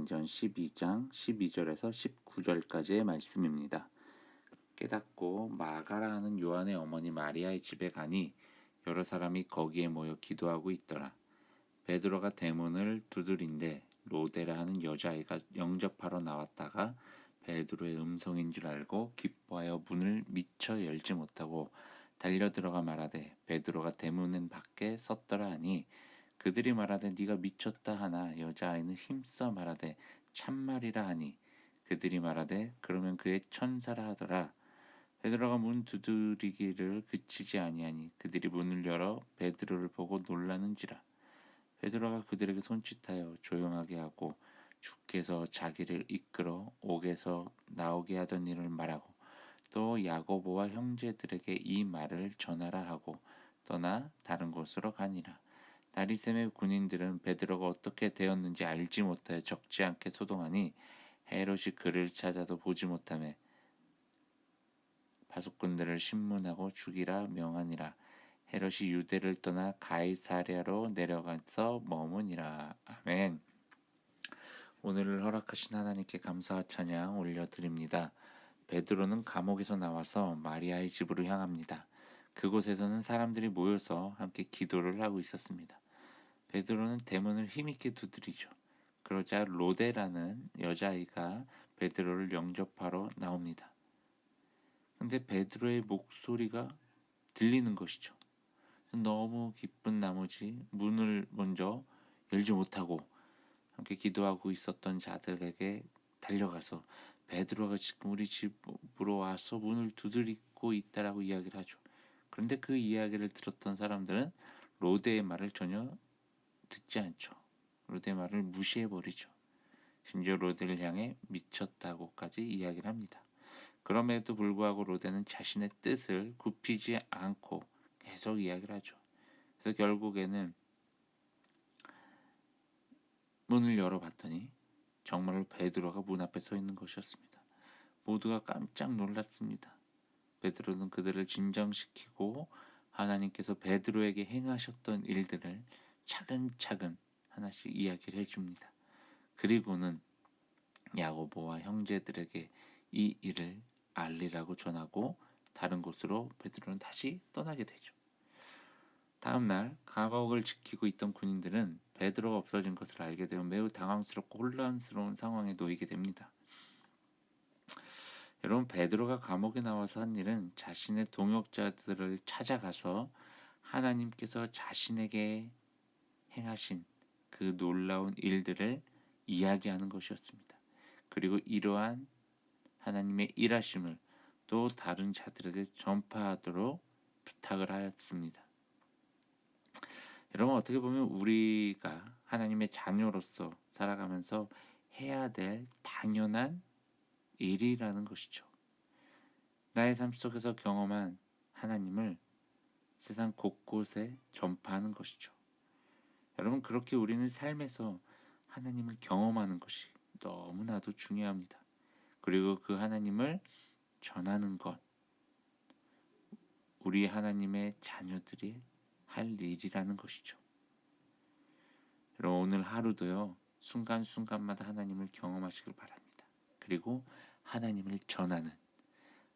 사도행전 12장 12절에서 19절까지의 말씀입니다. 깨닫고 마가라 하는 요한의 어머니 마리아의 집에 가니 여러 사람이 거기에 모여 기도하고 있더라. 베드로가 대문을 두드린데 로데라 하는 여자아이가 영접하러 나왔다가 베드로의 음성인 줄 알고 기뻐하여 문을 미처 열지 못하고 달려들어가 말하되 베드로가 대문 밖에 섰더라 하니 그들이 말하되 네가 미쳤다 하나 여자아이는 힘써 말하되 참말이라 하니 그들이 말하되 그러면 그의 천사라 하더라. 베드로가 문 두드리기를 그치지 아니하니 그들이 문을 열어 베드로를 보고 놀라는지라. 베드로가 그들에게 손짓하여 조용하게 하고 주께서 자기를 이끌어 옥에서 나오게 하던 일을 말하고 또 야고보와 형제들에게 이 말을 전하라 하고 떠나 다른 곳으로 가니라. 나리샘의 군인들은 베드로가 어떻게 되었는지 알지 못하여 적지 않게 소동하니 헤롯이 그를 찾아도 보지 못하며 바숫꾼들을 신문하고 죽이라 명하니라. 헤롯이 유대를 떠나 가이사랴로 내려가서 머무니라. 아멘. 오늘을 허락하신 하나님께 감사와 찬양 올려드립니다. 베드로는 감옥에서 나와서 마리아의 집으로 향합니다. 그곳에서는 사람들이 모여서 함께 기도를 하고 있었습니다. 베드로는 대문을 힘있게 두드리죠. 그러자 로데라는 여자아이가 베드로를 영접하러 나옵니다. 근데 베드로의 목소리가 들리는 것이죠. 너무 기쁜 나머지 문을 먼저 열지 못하고 함께 기도하고 있었던 자들에게 달려가서 베드로가 지금 우리 집으로 와서 문을 두드리고 있다라고 이야기를 하죠. 그런데 그 이야기를 들었던 사람들은 로데의 말을 전혀 듣지 않죠. 로데의 말을 무시해버리죠. 심지어 로데를 향해 미쳤다고까지 이야기를 합니다. 그럼에도 불구하고 로데는 자신의 뜻을 굽히지 않고 계속 이야기를 하죠. 그래서 결국에는 문을 열어봤더니 정말로 베드로가 문 앞에 서 있는 것이었습니다. 모두가 깜짝 놀랐습니다. 베드로는 그들을 진정시키고 하나님께서 베드로에게 행하셨던 일들을 차근차근 하나씩 이야기를 해줍니다. 그리고는 야고보와 형제들에게 이 일을 알리라고 전하고 다른 곳으로 베드로는 다시 떠나게 되죠. 다음 날 감옥을 지키고 있던 군인들은 베드로가 없어진 것을 알게 되어 매우 당황스럽고 혼란스러운 상황에 놓이게 됩니다. 여러분, 베드로가 감옥에 나와서 한 일은 자신의 동역자들을 찾아가서 하나님께서 자신에게 행하신 그 놀라운 일들을 이야기하는 것이었습니다. 그리고 이러한 하나님의 일하심을 또 다른 자들에게 전파하도록 부탁을 하였습니다. 여러분, 어떻게 보면 우리가 하나님의 자녀로서 살아가면서 해야 될 당연한 일이라는 것이죠. 나의 삶 속에서 경험한 하나님을 세상 곳곳에 전파하는 것이죠. 여러분, 그렇게 우리는 삶에서 하나님을 경험하는 것이 너무나도 중요합니다. 그리고 그 하나님을 전하는 것, 우리 하나님의 자녀들이 할 일이라는 것이죠. 여러분, 오늘 하루도요, 순간순간마다 하나님을 경험하시길 바랍니다. 그리고 하나님을 전하는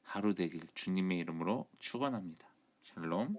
하루 되길 주님의 이름으로 축원합니다. 샬롬.